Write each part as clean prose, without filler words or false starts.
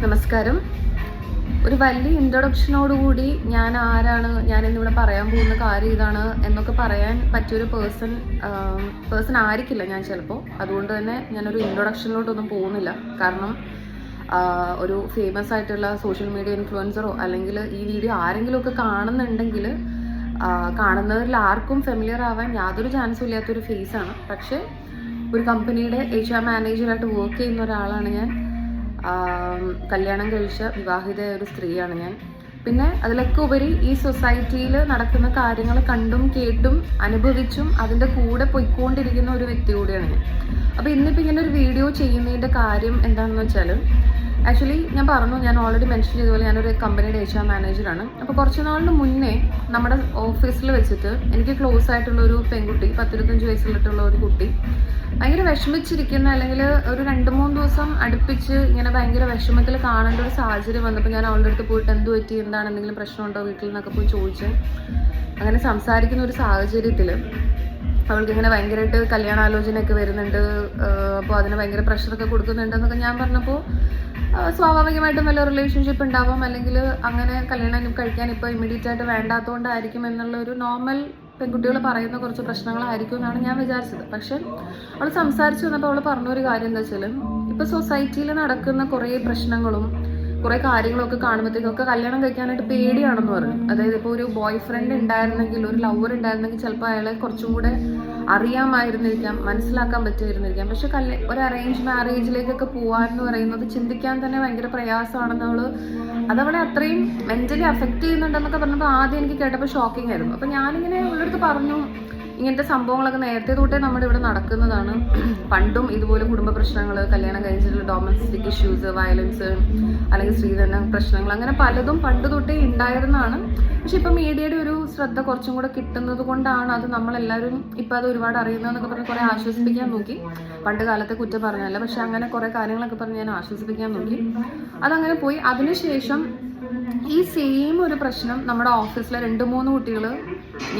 നമസ്കാരം. ഒരു വലിയ ഇൻട്രൊഡക്ഷനോടുകൂടി ഞാൻ ആരാണ്, ഞാൻ ഇന്നിവിടെ പറയാൻ പോകുന്ന കാര്യം ഇതാണ് എന്നൊക്കെ പറയാൻ പറ്റിയൊരു പേഴ്സൺ ആയിരിക്കില്ല ഞാൻ ചിലപ്പോൾ. അതുകൊണ്ട് തന്നെ ഞാനൊരു ഇൻട്രൊഡക്ഷനിലോട്ടൊന്നും പോകുന്നില്ല. കാരണം ഒരു ഫേമസ് ആയിട്ടുള്ള സോഷ്യൽ മീഡിയ ഇൻഫ്ലുവൻസറോ അല്ലെങ്കിൽ ഈ വീഡിയോ ആരെങ്കിലുമൊക്കെ കാണുന്നുണ്ടെങ്കിൽ കാണുന്നവരിൽ ആർക്കും ഫെമിലിയർ ആവാൻ യാതൊരു ചാൻസും ഇല്ലാത്തൊരു ഫേസാണ്. പക്ഷേ ഒരു കമ്പനിയുടെ HR മാനേജറായിട്ട് വർക്ക് ചെയ്യുന്ന ഒരാളാണ് ഞാൻ. കല്യാണം കഴിച്ച വിവാഹിതയായ ഒരു സ്ത്രീയാണ് ഞാൻ. പിന്നെ അതിലൊക്കെ ഉപരി ഈ സൊസൈറ്റിയിൽ നടക്കുന്ന കാര്യങ്ങൾ കണ്ടും കേട്ടും അനുഭവിച്ചും അതിൻ്റെ കൂടെ പോയിക്കൊണ്ടിരിക്കുന്ന ഒരു വ്യക്തി കൂടിയാണ് ഞാൻ. അപ്പോൾ ഇന്നിപ്പോൾ ഇങ്ങനെ ഒരു വീഡിയോ ചെയ്യുന്നതിൻ്റെ കാര്യം എന്താണെന്ന് വെച്ചാൽ, ആക്ച്വലി ഞാൻ പറഞ്ഞു, ഞാൻ ഓൾറെഡി മെൻഷൻ ചെയ്തതുപോലെ ഞാനൊരു കമ്പനിയുടെ HR മാനേജറാണ്. അപ്പോൾ കുറച്ച് നാളിന് മുന്നേ നമ്മുടെ ഓഫീസിൽ വെച്ചിട്ട് എനിക്ക് ക്ലോസ് ആയിട്ടുള്ള ഒരു പെൺകുട്ടി, 10-25 വയസ്സിലിട്ടുള്ള ഒരു കുട്ടി, ഭയങ്കര വിഷമിച്ചിരിക്കുന്ന, അല്ലെങ്കിൽ ഒരു 2-3 ദിവസം അടുപ്പിച്ച് ഇങ്ങനെ ഭയങ്കര വിഷമത്തിൽ കാണേണ്ട ഒരു സാഹചര്യം വന്നപ്പോൾ ഞാൻ അവളുടെ അടുത്ത് പോയിട്ട് എന്ത് പറ്റി, എന്താണ്, എന്തെങ്കിലും പ്രശ്നമുണ്ടോ വീട്ടിൽ നിന്നൊക്കെ പോയി ചോദിച്ച് അങ്ങനെ സംസാരിക്കുന്ന ഒരു സാഹചര്യത്തിൽ അവൾക്ക് ഇങ്ങനെ ഭയങ്കരമായിട്ട് കല്യാണാലോചനയൊക്കെ വരുന്നുണ്ട്, അപ്പോൾ അതിന് ഭയങ്കര പ്രഷറൊക്കെ കൊടുക്കുന്നുണ്ടെന്നൊക്കെ ഞാൻ പറഞ്ഞപ്പോൾ സ്വാഭാവികമായിട്ടും വല്ല റിലേഷൻഷിപ്പ് ഉണ്ടാവാം, അല്ലെങ്കിൽ അങ്ങനെ കല്യാണം കഴിക്കാൻ ഇപ്പോൾ ഇമ്മീഡിയറ്റ് ആയിട്ട് വേണ്ടാത്തതുകൊണ്ടായിരിക്കും എന്നുള്ള ഒരു നോർമൽ പെൺകുട്ടികൾ പറയുന്ന കുറച്ച് പ്രശ്നങ്ങളായിരിക്കും എന്നാണ് ഞാൻ വിചാരിച്ചത്. പക്ഷെ അവൾ സംസാരിച്ച് വന്നപ്പോൾ അവൾ പറഞ്ഞൊരു കാര്യം എന്താ വെച്ചാൽ, ഇപ്പോൾ സൊസൈറ്റിയിൽ നടക്കുന്ന കുറേ പ്രശ്നങ്ങളും കുറേ കാര്യങ്ങളൊക്കെ കാണുമ്പോഴത്തേക്കൊക്കെ കല്യാണം കഴിക്കാനായിട്ട് പേടിയാണെന്ന് പറഞ്ഞു. അതായത് ഇപ്പോൾ ഒരു ബോയ് ഫ്രണ്ട് ഉണ്ടായിരുന്നെങ്കിൽ, ഒരു ലവർ ഉണ്ടായിരുന്നെങ്കിൽ ചിലപ്പോൾ അയാളെ കുറച്ചും കൂടെ അറിയാമായിരുന്നിരിക്കാം, മനസ്സിലാക്കാൻ പറ്റുമായിരുന്നിരിക്കാം. പക്ഷെ ഒരു അറേഞ്ച് മാരേജിലേക്കൊക്കെ പോകാമെന്ന് പറയുന്നത് ചിന്തിക്കാൻ തന്നെ ഭയങ്കര പ്രയാസമാണെന്ന് അതവളെ അത്രയും മെൻ്റലി അഫക്റ്റ് ചെയ്യുന്നുണ്ടെന്നൊക്കെ പറഞ്ഞപ്പോൾ ആദ്യം എനിക്ക് കേട്ടപ്പോൾ ഷോക്കിംഗ് ആയിരുന്നു. അപ്പോൾ ഞാനിങ്ങനെ ഉള്ളടുത്ത് പറഞ്ഞു, ഇങ്ങനത്തെ സംഭവങ്ങളൊക്കെ നേരത്തെ തൊട്ടേ നമ്മുടെ ഇവിടെ നടക്കുന്നതാണ്. പണ്ടും ഇതുപോലെ കുടുംബ പ്രശ്നങ്ങൾ, കല്യാണം കഴിച്ചിട്ടുള്ള ഡൊമസ്റ്റിക് ഇഷ്യൂസ്, വയലൻസ്, അല്ലെങ്കിൽ സ്ത്രീധന പ്രശ്നങ്ങൾ, അങ്ങനെ പലതും പണ്ട് തൊട്ടേ ഉണ്ടായിരുന്നതാണ്. പക്ഷെ ഇപ്പം മീഡിയയുടെ ഒരു ശ്രദ്ധ കുറച്ചും കൂടെ കിട്ടുന്നത് കൊണ്ടാണ് അത് നമ്മളെല്ലാവരും ഇപ്പം അത് ഒരുപാട് അറിയുന്നതെന്നൊക്കെ പറഞ്ഞ് കുറേ ആശ്വസിപ്പിക്കാൻ നോക്കി. പണ്ട് കാലത്തെ കുറ്റം പറഞ്ഞല്ല, പക്ഷെ അങ്ങനെ കുറേ കാര്യങ്ങളൊക്കെ പറഞ്ഞ് ഞാൻ ആശ്വസിപ്പിക്കാൻ നോക്കി. അതങ്ങനെ പോയി. അതിനുശേഷം ഈ സെയിം ഒരു പ്രശ്നം നമ്മുടെ ഓഫീസിലെ 2-3 കുട്ടികൾ,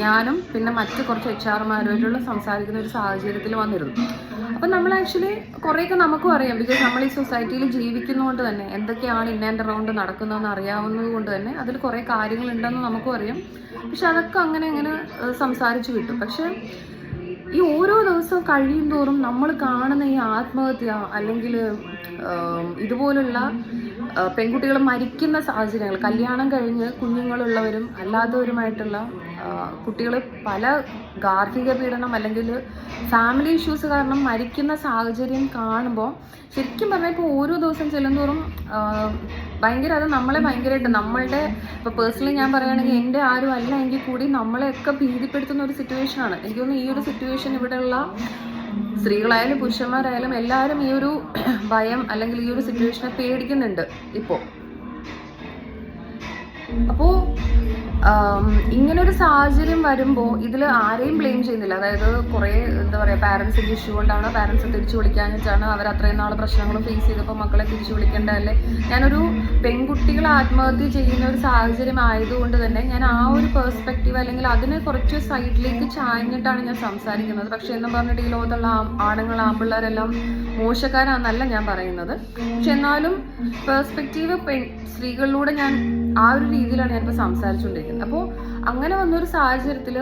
ഞാനും പിന്നെ മറ്റ് കുറച്ച് HR സംസാരിക്കുന്ന ഒരു സാഹചര്യത്തിൽ വന്നിരുന്നു. അപ്പം നമ്മൾ ആക്ച്വലി കുറേയൊക്കെ നമുക്കും അറിയാം, ബിക്കോസ് നമ്മൾ ഈ സൊസൈറ്റിയിൽ ജീവിക്കുന്നതുകൊണ്ട് തന്നെ എന്തൊക്കെയാണ് ഇൻ ആൻഡ് അറൗണ്ട് നടക്കുന്നതെന്ന് അറിയാവുന്നത് കൊണ്ട് തന്നെ അതിൽ കുറേ കാര്യങ്ങളുണ്ടെന്ന് നമുക്കും അറിയാം. പക്ഷെ അതൊക്കെ അങ്ങനെ സംസാരിച്ചു കിട്ടും. പക്ഷെ ഈ ഓരോ ദിവസവും കഴിയും തോറും നമ്മൾ കാണുന്ന ഈ ആത്മഹത്യ, അല്ലെങ്കിൽ ഇതുപോലുള്ള പെൺകുട്ടികൾ മരിക്കുന്ന സാഹചര്യങ്ങൾ, കല്യാണം കഴിഞ്ഞ് കുഞ്ഞുങ്ങളുള്ളവരും അല്ലാത്തവരുമായിട്ടുള്ള കുട്ടികൾ പല ഗാർഹിക പീഡനം അല്ലെങ്കിൽ ഫാമിലി ഇഷ്യൂസ് കാരണം മരിക്കുന്ന സാഹചര്യം കാണുമ്പോൾ ശരിക്കും പറഞ്ഞാൽ ഇപ്പോൾ ഓരോ ദിവസം ചെല്ലുന്തോറും ഭയങ്കര അത് നമ്മളെ ഭയങ്കരമായിട്ട് നമ്മളുടെ ഇപ്പോൾ പേഴ്സണലി ഞാൻ പറയുകയാണെങ്കിൽ എൻ്റെ ആരും അല്ല എങ്കിൽ കൂടി നമ്മളെയൊക്കെ ഭീതിപ്പെടുത്തുന്ന ഒരു സിറ്റുവേഷനാണ്. എനിക്ക് തോന്നുന്നു ഈ ഒരു സിറ്റുവേഷൻ ഇവിടെയുള്ള സ്ത്രീകളായാലും പുരുഷന്മാരായാലും എല്ലാവരും ഈ ഒരു ഭയം അല്ലെങ്കിൽ ഈ ഒരു സിറ്റുവേഷനെ പേടിക്കുന്നുണ്ട് ഇപ്പോൾ. അപ്പോൾ ഇങ്ങനൊരു സാഹചര്യം വരുമ്പോൾ ഇതിൽ ആരെയും ബ്ലെയിം ചെയ്യുന്നില്ല. അതായത് കുറേ എന്താ പറയുക, പാരൻസിൻ്റെ ഇഷ്യൂ കൊണ്ടാണ്, പാരൻസ് തിരിച്ചു വിളിക്കാഞ്ഞിട്ടാണ്, അവർ അത്രയും നാൾ പ്രശ്നങ്ങളും ഫേസ് ചെയ്തപ്പോൾ മക്കളെ തിരിച്ചു വിളിക്കേണ്ടതല്ലേ. ഞാനൊരു പെൺകുട്ടികൾ ആത്മഹത്യ ചെയ്യുന്ന ഒരു സാഹചര്യം ആയതുകൊണ്ട് തന്നെ ഞാൻ ആ ഒരു പെർസ്പെക്റ്റീവ് അല്ലെങ്കിൽ അതിനെ കുറച്ച് സൈഡിലേക്ക് ചാഞ്ഞിട്ടാണ് ഞാൻ സംസാരിക്കുന്നത്. പക്ഷെ എന്നും പറഞ്ഞിട്ട് ഈ ലോകത്തുള്ള ആണുങ്ങൾ, ആൺപിള്ളേരെല്ലാം മോശക്കാരാണെന്നല്ല ഞാൻ പറയുന്നത്. പക്ഷെ എന്നാലും പെർസ്പെക്റ്റീവ് സ്ത്രീകളിലൂടെ ഞാൻ ആ ഒരു രീതിയിലാണ് ഞാനിപ്പോൾ സംസാരിച്ചുകൊണ്ടിരിക്കുന്നത്. അപ്പോൾ അങ്ങനെ വന്നൊരു സാഹചര്യത്തിൽ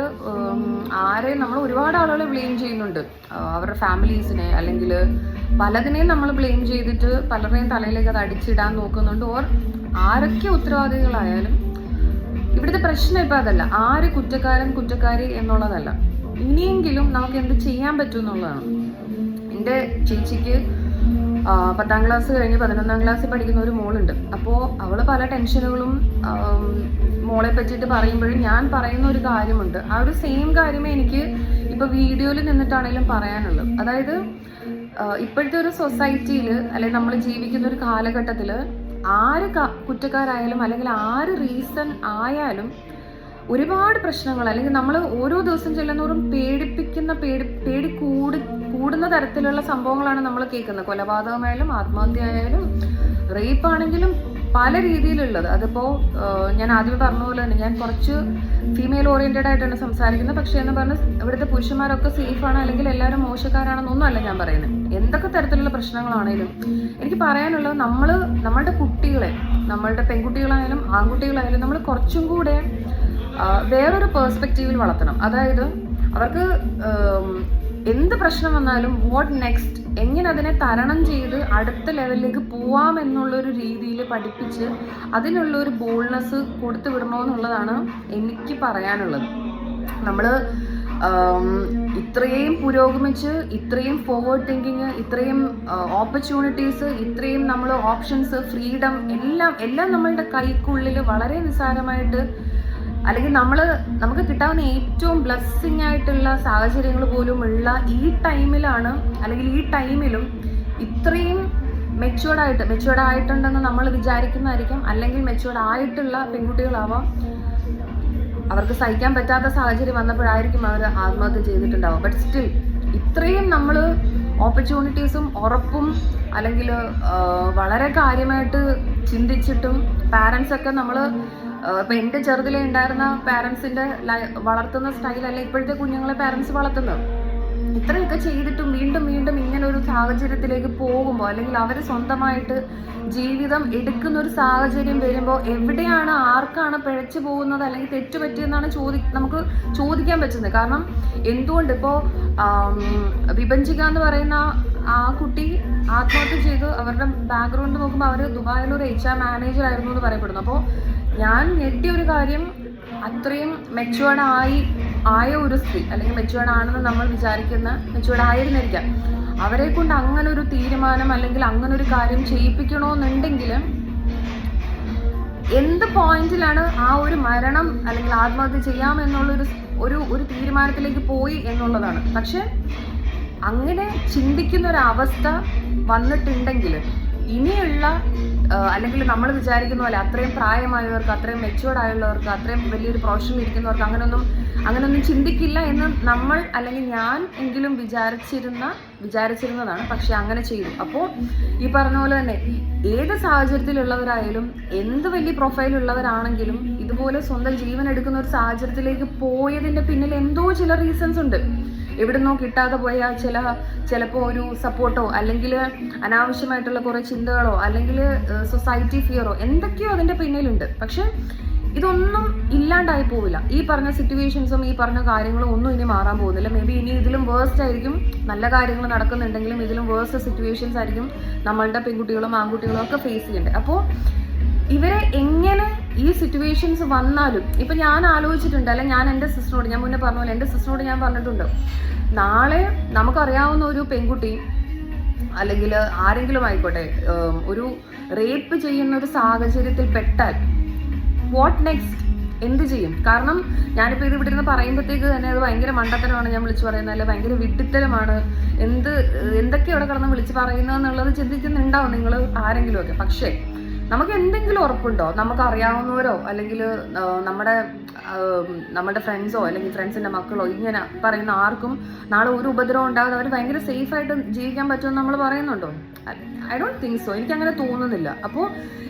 ആരെയും നമ്മൾ ഒരുപാട് ആളുകളെ ബ്ലെയിം ചെയ്യുന്നുണ്ട്, അവരുടെ ഫാമിലീസിനെ അല്ലെങ്കിൽ പലതിനെയും നമ്മൾ ബ്ലെയിം ചെയ്തിട്ട് പലരുടെയും തലയിലേക്ക് അത് അടിച്ചിടാൻ നോക്കുന്നുണ്ട്. ഓർ ആരൊക്കെ ഉത്തരവാദികളായാലും ഇവിടുത്തെ പ്രശ്നം ഇപ്പം അതല്ല, ആര് കുറ്റക്കാരി എന്നുള്ളതല്ല, ഇനിയെങ്കിലും നമുക്ക് എന്ത് ചെയ്യാൻ പറ്റും എന്നുള്ളതാണ്. എൻ്റെ ചേച്ചിക്ക് 10ാം ക്ലാസ് കഴിഞ്ഞ് 11ാം ക്ലാസ്സിൽ പഠിക്കുന്ന ഒരു മോളുണ്ട്. അപ്പോൾ അവൾ പല ടെൻഷനുകളും മോളെ പറ്റിയിട്ട് പറയുമ്പോഴും ഞാൻ പറയുന്ന ഒരു കാര്യമുണ്ട്. ആ ഒരു സെയിം കാര്യമേ എനിക്ക് ഇപ്പോൾ വീഡിയോയിൽ നിന്നിട്ടാണെങ്കിലും പറയാനുള്ളൂ. അതായത് ഇപ്പോഴത്തെ ഒരു സൊസൈറ്റിയിൽ അല്ലെങ്കിൽ നമ്മൾ ജീവിക്കുന്ന ഒരു കാലഘട്ടത്തിൽ ആര് കുറ്റക്കാരായാലും അല്ലെങ്കിൽ ആര് റീസൺ ആയാലും ഒരുപാട് പ്രശ്നങ്ങൾ, അല്ലെങ്കിൽ നമ്മൾ ഓരോ ദിവസം ചെല്ലുന്നവരും പേടി കൂടുന്ന തരത്തിലുള്ള സംഭവങ്ങളാണ് നമ്മൾ കേൾക്കുന്നത്. കൊലപാതകമായാലും ആത്മഹത്യ ആയാലും റേപ്പ് ആണെങ്കിലും പല രീതിയിലുള്ളത്. അതിപ്പോൾ ഞാൻ ആദ്യം പറഞ്ഞ പോലെ തന്നെ ഞാൻ കുറച്ച് ഫീമെയിൽ ഓറിയൻറ്റഡ് ആയിട്ടാണ് സംസാരിക്കുന്നത്. പക്ഷേ എന്ന് പറഞ്ഞാൽ ഇവിടുത്തെ പുരുഷന്മാരൊക്കെ സേഫാണ് അല്ലെങ്കിൽ എല്ലാവരും മോശക്കാരാണെന്നൊന്നും അല്ല ഞാൻ പറയുന്നത്. എന്തൊക്കെ തരത്തിലുള്ള പ്രശ്നങ്ങളാണേലും എനിക്ക് പറയാനുള്ളത് നമ്മളുടെ കുട്ടികളെ, നമ്മളുടെ പെൺകുട്ടികളായാലും ആൺകുട്ടികളായാലും നമ്മൾ കുറച്ചും കൂടെ വേറൊരു പേഴ്സ്പെക്റ്റീവിൽ വളർത്തണം. അതായത് അവർക്ക് എന്ത് പ്രശ്നം വന്നാലും വാട്ട് നെക്സ്റ്റ്, എങ്ങനെ അതിനെ തരണം ചെയ്ത് അടുത്ത ലെവലിലേക്ക് പോവാം എന്നുള്ളൊരു രീതിയിൽ പഠിപ്പിച്ച് അതിനുള്ളൊരു ബോൾഡ്നെസ് കൊടുത്തു വിടണമെന്നുള്ളതാണ് എനിക്ക് പറയാനുള്ളത്. നമ്മൾ ഇത്രയും പുരോഗമിച്ച്, ഇത്രയും ഫോർവേഡ് തിങ്കിങ്, ഇത്രയും ഓപ്പർച്യൂണിറ്റീസ്, ഇത്രയും നമ്മൾ ഓപ്ഷൻസ്, ഫ്രീഡം എല്ലാം നമ്മളുടെ കൈക്കുള്ളിൽ വളരെ നിസ്സാരമായിട്ട്, അല്ലെങ്കിൽ നമുക്ക് കിട്ടാവുന്ന ഏറ്റവും ബ്ലെസ്സിങ് ആയിട്ടുള്ള സാഹചര്യങ്ങൾ പോലും ഉള്ള ഈ ടൈമിലാണ്, അല്ലെങ്കിൽ ഈ ടൈമിലും ഇത്രയും മെച്യൂർഡ് ആയിട്ടുണ്ടെന്ന് നമ്മൾ വിചാരിക്കുന്നതായിരിക്കും. അല്ലെങ്കിൽ മെച്യൂർഡ് ആയിട്ടുള്ള പെൺകുട്ടികളാവാം, അവർക്ക് സഹിക്കാൻ പറ്റാത്ത സാഹചര്യം വന്നപ്പോഴായിരിക്കും അവർ ആത്മഹത്യ ചെയ്തിട്ടുണ്ടാവും. ബട്ട് സ്റ്റിൽ ഇത്രയും നമ്മൾ ഓപ്പർച്യൂണിറ്റീസും ഉറപ്പും അല്ലെങ്കിൽ വളരെ കാര്യമായിട്ട് ചിന്തിച്ചിട്ടും പാരൻസൊക്കെ നമ്മൾ ഇപ്പം എൻ്റെ ചെറുതിലെ ഉണ്ടായിരുന്ന പാരൻസിൻ്റെ വളർത്തുന്ന സ്റ്റൈലല്ല ഇപ്പോഴത്തെ കുഞ്ഞുങ്ങളെ പാരൻസ് വളർത്തുന്നത്. ഇത്രയൊക്കെ ചെയ്തിട്ടും വീണ്ടും ഇങ്ങനെ ഒരു സാഹചര്യത്തിലേക്ക് പോകുമ്പോൾ, അല്ലെങ്കിൽ അവർ സ്വന്തമായിട്ട് ജീവിതം എടുക്കുന്ന ഒരു സാഹചര്യം വരുമ്പോൾ എവിടെയാണ്, ആർക്കാണ് പിഴച്ചു പോകുന്നത് അല്ലെങ്കിൽ തെറ്റുപറ്റിയെന്നാണ് നമുക്ക് ചോദിക്കാൻ പറ്റുന്നത്. കാരണം എന്തുകൊണ്ട് ഇപ്പോൾ വിഭജിക എന്ന് പറയുന്ന ആ കുട്ടി ആത്മഹത്യ ചെയ്തു, അവരുടെ ബാക്ക്ഗ്രൗണ്ട് നോക്കുമ്പോൾ അവർ ദുബായിലൊരു HR മാനേജർ ആയിരുന്നു എന്ന് പറയപ്പെടുന്നു. അപ്പോൾ ഞാൻ ഞെട്ടിയ ഒരു കാര്യം, അത്രയും മെച്യൂർഡ് ഒരു സ്ത്രീ, അല്ലെങ്കിൽ മെച്യൂർഡ് ആണെന്ന് നമ്മൾ വിചാരിക്കുന്ന, മെച്യൂർഡ് ആയിരുന്നിരിക്കാം, അവരെ കൊണ്ട് അങ്ങനെ ഒരു തീരുമാനം അല്ലെങ്കിൽ അങ്ങനെ ഒരു കാര്യം ചെയ്യിപ്പിക്കണമെന്നുണ്ടെങ്കിൽ എന്ത് പോയിന്റിലാണ് ആ ഒരു മരണം അല്ലെങ്കിൽ ആത്മഹത്യ ചെയ്യാമെന്നുള്ളൊരു ഒരു തീരുമാനത്തിലേക്ക് പോയി എന്നുള്ളതാണ്. പക്ഷെ അങ്ങനെ ചിന്തിക്കുന്ന ഒരവസ്ഥ വന്നിട്ടുണ്ടെങ്കിൽ ഇനിയുള്ള, അല്ലെങ്കിൽ നമ്മൾ വിചാരിക്കുന്ന പോലെ അത്രയും പ്രായമായവർക്ക്, അത്രയും മെച്യൂർഡ് ആയുള്ളവർക്ക്, അത്രയും വലിയൊരു പ്രൊഫഷനിൽ ഇരിക്കുന്നവർക്ക് അങ്ങനൊന്നും ചിന്തിക്കില്ല എന്ന് നമ്മൾ, അല്ലെങ്കിൽ ഞാൻ എങ്കിലും വിചാരിച്ചിരുന്നതാണ്. പക്ഷെ അങ്ങനെ ചെയ്തു. അപ്പോൾ ഈ പറഞ്ഞ പോലെ തന്നെ ഏത് സാഹചര്യത്തിലുള്ളവരായാലും, എന്ത് വലിയ പ്രൊഫൈലുള്ളവരാണെങ്കിലും ഇതുപോലെ സ്വന്തം ജീവൻ എടുക്കുന്ന ഒരു സാഹചര്യത്തിലേക്ക് പോയതിൻ്റെ പിന്നിൽ എന്തോ ചില റീസൺസ് ഉണ്ട്. എവിടുന്നോ കിട്ടാതെ പോയാൽ ചിലപ്പോൾ ഒരു സപ്പോർട്ടോ, അല്ലെങ്കിൽ അനാവശ്യമായിട്ടുള്ള കുറേ ചിന്തകളോ, അല്ലെങ്കിൽ സൊസൈറ്റി ഫിയറോ, എന്തൊക്കെയോ അതിൻ്റെ പിന്നിലുണ്ട്. പക്ഷെ ഇതൊന്നും ഇല്ലാണ്ടായി പോവില്ല. ഈ പറഞ്ഞ സിറ്റുവേഷൻസും ഈ പറഞ്ഞ കാര്യങ്ങളും ഒന്നും ഇനി മാറാൻ പോകുന്നില്ല. മേ ബി ഇനി ഇതിലും വേഴ്സ്റ്റ് ആയിരിക്കും. നല്ല കാര്യങ്ങൾ നടക്കുന്നുണ്ടെങ്കിലും ഇതിലും വേഴ്സ്റ്റ് സിറ്റുവേഷൻസ് ആയിരിക്കും നമ്മളുടെ പെൺകുട്ടികളും ആൺകുട്ടികളും ഒക്കെ ഫേസ് ചെയ്യേണ്ടത്. അപ്പോൾ ഇവരെ എങ്ങനെ ഈ സിറ്റുവേഷൻസ് വന്നാലും, ഇപ്പം ഞാൻ ആലോചിച്ചിട്ടുണ്ട്, അല്ലെങ്കിൽ ഞാൻ എൻ്റെ സിസ്റ്ററിനോട്, ഞാൻ മുന്നേ പറഞ്ഞ പോലെ എൻ്റെ സിസ്റ്ററിനോട് ഞാൻ പറഞ്ഞിട്ടുണ്ട്, നാളെ നമുക്കറിയാവുന്ന ഒരു പെൺകുട്ടി അല്ലെങ്കിൽ ആരെങ്കിലും ആയിക്കോട്ടെ ഒരു റേപ്പ് ചെയ്യുന്ന ഒരു സാഹചര്യത്തിൽ പെട്ടാൽ വാട്ട് നെക്സ്റ്റ്, എന്ത് ചെയ്യും? കാരണം ഞാനിപ്പോൾ ഇത് ഇവിടെ നിന്ന് പറയുമ്പോഴത്തേക്ക് തന്നെ അത് ഭയങ്കര മണ്ടത്തരമാണ് ഞാൻ വിളിച്ചു പറയുന്നത്, അല്ലെ ഭയങ്കര വിഡ്ഢിത്തരമാണ്, എന്തൊക്കെ ഇവിടെ കിടന്ന് വിളിച്ച് പറയുന്നതെന്നുള്ളത് ചിന്തിക്കുന്നുണ്ടാവും നിങ്ങൾ ആരെങ്കിലുമൊക്കെ. പക്ഷേ നമുക്ക് എന്തെങ്കിലും ഉറപ്പുണ്ടോ? നമുക്കറിയാവുന്നവരോ അല്ലെങ്കിൽ നമ്മുടെ ഫ്രണ്ട്സോ അല്ലെങ്കിൽ ഫ്രണ്ട്സിൻ്റെ മക്കളോ ഇങ്ങനെ പറയുന്ന ആർക്കും നാളെ ഒരു ഉപദ്രവം ഉണ്ടാകാതെ അവർ ഭയങ്കര സേഫായിട്ട് ജീവിക്കാൻ പറ്റുമെന്ന് നമ്മൾ പറയുന്നുണ്ടോ? I don't think so. എനിക്കങ്ങനെ തോന്നുന്നില്ല. അപ്പോൾ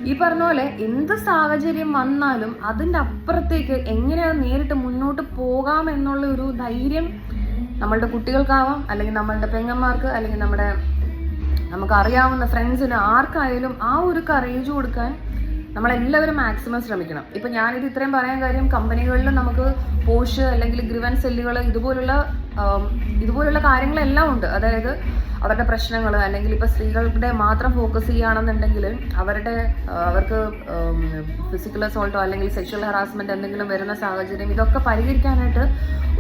ഈ പറഞ്ഞ പോലെ എന്ത് സാഹചര്യം വന്നാലും അതിൻ്റെ അപ്പുറത്തേക്ക് എങ്ങനെയാണ് നേരിട്ട് മുന്നോട്ട് പോകാം എന്നുള്ള ഒരു ധൈര്യം നമ്മളുടെ കുട്ടികൾക്കാവാം, അല്ലെങ്കിൽ നമ്മളുടെ പെങ്ങന്മാർക്ക്, അല്ലെങ്കിൽ നമുക്കറിയാവുന്ന ഫ്രണ്ട്സിന്, ആർക്കായാലും ആ ഒരു കറേജ് കൊടുക്കാൻ നമ്മളെല്ലാവരും മാക്സിമം ശ്രമിക്കണം. ഇപ്പം ഞാനിത് ഇത്രയും പറയാൻ കാര്യം, കമ്പനികളിൽ നമുക്ക് പോഷ് അല്ലെങ്കിൽ ഗ്രിവൻസ് സെല്ലുകൾ ഇതുപോലുള്ള കാര്യങ്ങളെല്ലാം ഉണ്ട്. അതായത് അവരുടെ പ്രശ്നങ്ങൾ, അല്ലെങ്കിൽ ഇപ്പോൾ സ്ത്രീകളുടെ മാത്രം ഫോക്കസ് ചെയ്യുകയാണെന്നുണ്ടെങ്കിൽ അവർക്ക് ഫിസിക്കൽ അസോൾട്ടോ അല്ലെങ്കിൽ സെക്ഷൽ ഹറാസ്മെൻറ്റ് എന്തെങ്കിലും വരുന്ന സാഹചര്യം, ഇതൊക്കെ പരിഹരിക്കാനായിട്ട്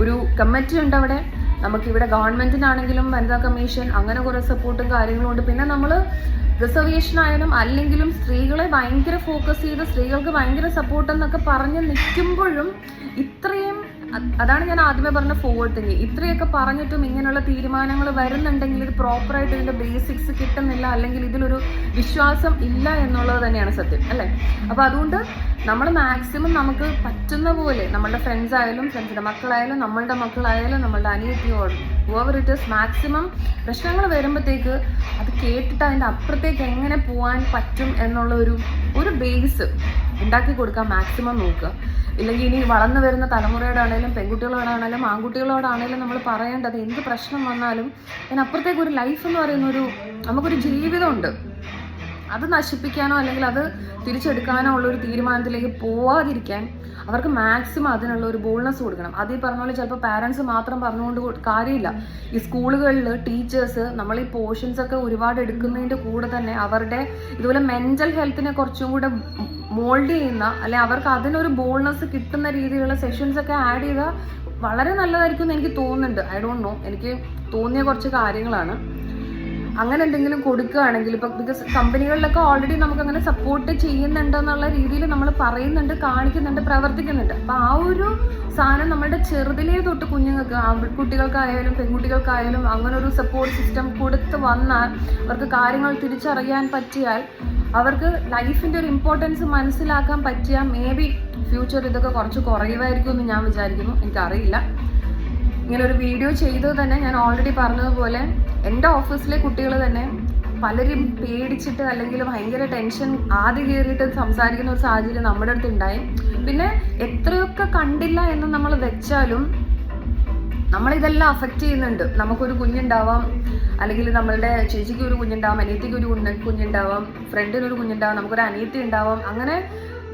ഒരു കമ്മിറ്റി ഉണ്ട് അവിടെ. നമുക്കിവിടെ ഗവൺമെൻറ്റിനാണെങ്കിലും വനിതാ കമ്മീഷൻ, അങ്ങനെ കുറേ സപ്പോർട്ടും കാര്യങ്ങളും ഉണ്ട്. പിന്നെ നമ്മൾ റിസർവേഷൻ ആയാലും അല്ലെങ്കിലും സ്ത്രീകളെ ഭയങ്കര ഫോക്കസ് ചെയ്ത് സ്ത്രീകൾക്ക് ഭയങ്കര സപ്പോർട്ട് എന്നൊക്കെ പറഞ്ഞ് നിൽക്കുമ്പോഴും ഇത്രയും അതാണ് ഞാൻ ആദ്യമേ പറഞ്ഞ ഫോർവേഡ് തിങ്കിങ്. ഇത്രയൊക്കെ പറഞ്ഞിട്ടും ഇങ്ങനെയുള്ള തീരുമാനങ്ങൾ വരുന്നുണ്ടെങ്കിൽ ഇത് പ്രോപ്പറായിട്ട് ഇതിൻ്റെ ബേസിക്സ് കിട്ടുന്നില്ല, അല്ലെങ്കിൽ ഇതിലൊരു വിശ്വാസം ഇല്ല എന്നുള്ളത് തന്നെയാണ് സത്യം, അല്ലേ? അപ്പോൾ അതുകൊണ്ട് നമ്മൾ മാക്സിമം നമുക്ക് പറ്റുന്ന പോലെ നമ്മളുടെ ഫ്രണ്ട്സ് ആയാലും ഫ്രണ്ട്സിൻ്റെ മക്കളായാലും നമ്മളുടെ മക്കളായാലും നമ്മളുടെ അനിയത്തിയോട് ഓവർ ഇറ്റ് ഇസ് മാക്സിമം പ്രശ്നങ്ങൾ വരുമ്പോഴത്തേക്ക് അത് കേട്ടിട്ട് അതിൻ്റെ അപ്പുറത്തേക്ക് എങ്ങനെ പോകാൻ പറ്റും എന്നുള്ള ഒരു ബേസ് ഉണ്ടാക്കി കൊടുക്കാൻ മാക്സിമം നോക്കുക. ഇല്ലെങ്കിൽ ഇനി വളർന്നു വരുന്ന തലമുറയോടാണേലും പെൺകുട്ടികളോടാണേലും ആൺകുട്ടികളോടാണേലും നമ്മൾ പറയേണ്ടത് എന്ത് പ്രശ്നം വന്നാലും അതിനപ്പുറത്തേക്ക് ഒരു ലൈഫ് എന്ന് പറയുന്ന നമുക്കൊരു ജീവിതമുണ്ട്. അത് നശിപ്പിക്കാനോ അല്ലെങ്കിൽ അത് തിരിച്ചെടുക്കാനോ ഉള്ളൊരു തീരുമാനത്തിലേക്ക് പോവാതിരിക്കാൻ അവർക്ക് മാക്സിമം അതിനുള്ള ഒരു ബോൾനെസ് കൊടുക്കണം. അത് ഈ പറഞ്ഞ പോലെ ചിലപ്പോൾ പാരൻസ് മാത്രം പറഞ്ഞുകൊണ്ട് കാര്യമില്ല. ഈ സ്കൂളുകളിൽ ടീച്ചേഴ്സ് നമ്മൾ ഈ പോർഷൻസ് ഒക്കെ ഒരുപാട് എടുക്കുന്നതിൻ്റെ കൂടെ തന്നെ അവരുടെ ഇതുപോലെ മെൻ്റൽ ഹെൽത്തിനെ കുറച്ചും കൂടെ മോൾഡ് ചെയ്യുന്ന, അല്ലെ അവർക്ക് അതിനൊരു ബോൾനെസ് കിട്ടുന്ന രീതിയിലുള്ള സെഷൻസ് ഒക്കെ ആഡ് ചെയ്താൽ വളരെ നല്ലതായിരിക്കും എന്ന് എനിക്ക് തോന്നുന്നുണ്ട്. ഐ ഡോണ്ട് നോ, എനിക്ക് തോന്നിയ കുറച്ച് കാര്യങ്ങളാണ്. അങ്ങനെ എന്തെങ്കിലും കൊടുക്കുകയാണെങ്കിൽ ഇപ്പം ബിക്കോസ് കമ്പനികളിലൊക്കെ ഓൾറെഡി നമുക്കങ്ങനെ സപ്പോർട്ട് ചെയ്യുന്നുണ്ടെന്നുള്ള രീതിയിൽ നമ്മൾ പറയുന്നുണ്ട്, കാണിക്കുന്നുണ്ട്, പ്രവർത്തിക്കുന്നുണ്ട്. അപ്പം ആ ഒരു സാധനം നമ്മളുടെ ചെറുതിലേ തൊട്ട് കുഞ്ഞുങ്ങൾക്ക്, ആൺകുട്ടികൾക്കായാലും പെൺകുട്ടികൾക്കായാലും അങ്ങനെ ഒരു സപ്പോർട്ട് സിസ്റ്റം കൊടുത്ത് വന്നാൽ അവർക്ക് കാര്യങ്ങൾ തിരിച്ചറിയാൻ പറ്റിയാൽ, അവർക്ക് ലൈഫിൻ്റെ ഒരു ഇമ്പോർട്ടൻസ് മനസ്സിലാക്കാൻ പറ്റിയാൽ മേ ബി ഫ്യൂച്ചർ ഇതൊക്കെ കുറച്ച് കുറയുമായിരിക്കും എന്ന് ഞാൻ വിചാരിക്കുന്നു. എനിക്കറിയില്ല. ഇങ്ങനെ ഒരു വീഡിയോ ചെയ്തത് തന്നെ ഞാൻ ഓൾറെഡി പറഞ്ഞതുപോലെ എൻ്റെ ഓഫീസിലെ കുട്ടികൾ തന്നെ പലരും പേടിച്ചിട്ട് അല്ലെങ്കിൽ ഭയങ്കര ടെൻഷൻ ആദ്യം കയറിയിട്ട് സംസാരിക്കുന്ന ഒരു സാഹചര്യം നമ്മുടെ അടുത്ത് ഉണ്ടായി. പിന്നെ എത്രയൊക്കെ കണ്ടില്ല എന്ന് നമ്മൾ വെച്ചാലും നമ്മളിതെല്ലാം അഫക്റ്റ് ചെയ്യുന്നുണ്ട്. നമുക്കൊരു കുഞ്ഞുണ്ടാവാം, അല്ലെങ്കിൽ നമ്മളുടെ ചേച്ചിക്ക് ഒരു കുഞ്ഞുണ്ടാവാം, അനിയത്തിക്ക് ഒരു കുഞ്ഞുണ്ടാവാം, ഫ്രണ്ടിനൊരു കുഞ്ഞുണ്ടാവാം, നമുക്കൊരു അനിയത്തി ഉണ്ടാവാം. അങ്ങനെ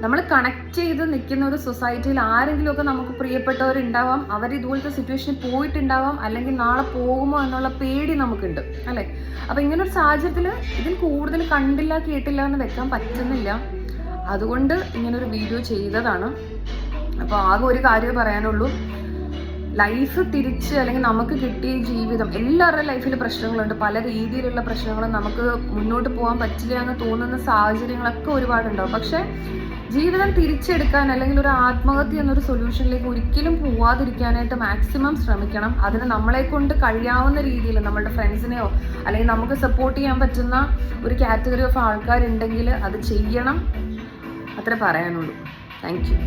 നമ്മൾ കണക്ട് ചെയ്ത് നിൽക്കുന്ന ഒരു സൊസൈറ്റിയിൽ ആരെങ്കിലുമൊക്കെ നമുക്ക് പ്രിയപ്പെട്ടവരുണ്ടാവാം, അവർ ഇതുപോലത്തെ സിറ്റുവേഷനിൽ പോയിട്ടുണ്ടാവാം, അല്ലെങ്കിൽ നാളെ പോകുമോ എന്നുള്ള പേടി നമുക്കുണ്ട്, അല്ലേ? അപ്പോൾ ഇങ്ങനൊരു സാഹചര്യത്തിൽ ഇതിൽ കൂടുതൽ കണ്ടില്ല കേട്ടില്ല എന്ന് വെക്കാൻ പറ്റുന്നില്ല. അതുകൊണ്ട് ഇങ്ങനൊരു വീഡിയോ ചെയ്തതാണ്. അപ്പോൾ ആകെ ഒരു കാര്യം പറയാനുള്ളൂ, ലൈഫ് തിരിച്ച് അല്ലെങ്കിൽ നമുക്ക് കിട്ടിയ ജീവിതം, എല്ലാവരുടെ ലൈഫിൽ പ്രശ്നങ്ങളുണ്ട്, പല രീതിയിലുള്ള പ്രശ്നങ്ങളും, നമുക്ക് മുന്നോട്ട് പോകാൻ പറ്റില്ല എന്ന് തോന്നുന്ന സാഹചര്യങ്ങളൊക്കെ ഒരുപാടുണ്ടാവും. പക്ഷേ ജീവിതം തിരിച്ചെടുക്കാൻ അല്ലെങ്കിൽ ഒരു ആത്മഹത്യ എന്നൊരു സൊല്യൂഷനിലേക്ക് ഒരിക്കലും പോവാതിരിക്കാനായിട്ട് മാക്സിമം ശ്രമിക്കണം. അതിന് നമ്മളെ കൊണ്ട് കഴിയാവുന്ന രീതിയിൽ നമ്മളുടെ ഫ്രണ്ട്സിനെയോ അല്ലെങ്കിൽ നമുക്ക് സപ്പോർട്ട് ചെയ്യാൻ പറ്റുന്ന ഒരു കാറ്റഗറി ഓഫ് ആൾക്കാരുണ്ടെങ്കിൽ അത് ചെയ്യണം. അത്രേ പറയാനുള്ളൂ. Thank you.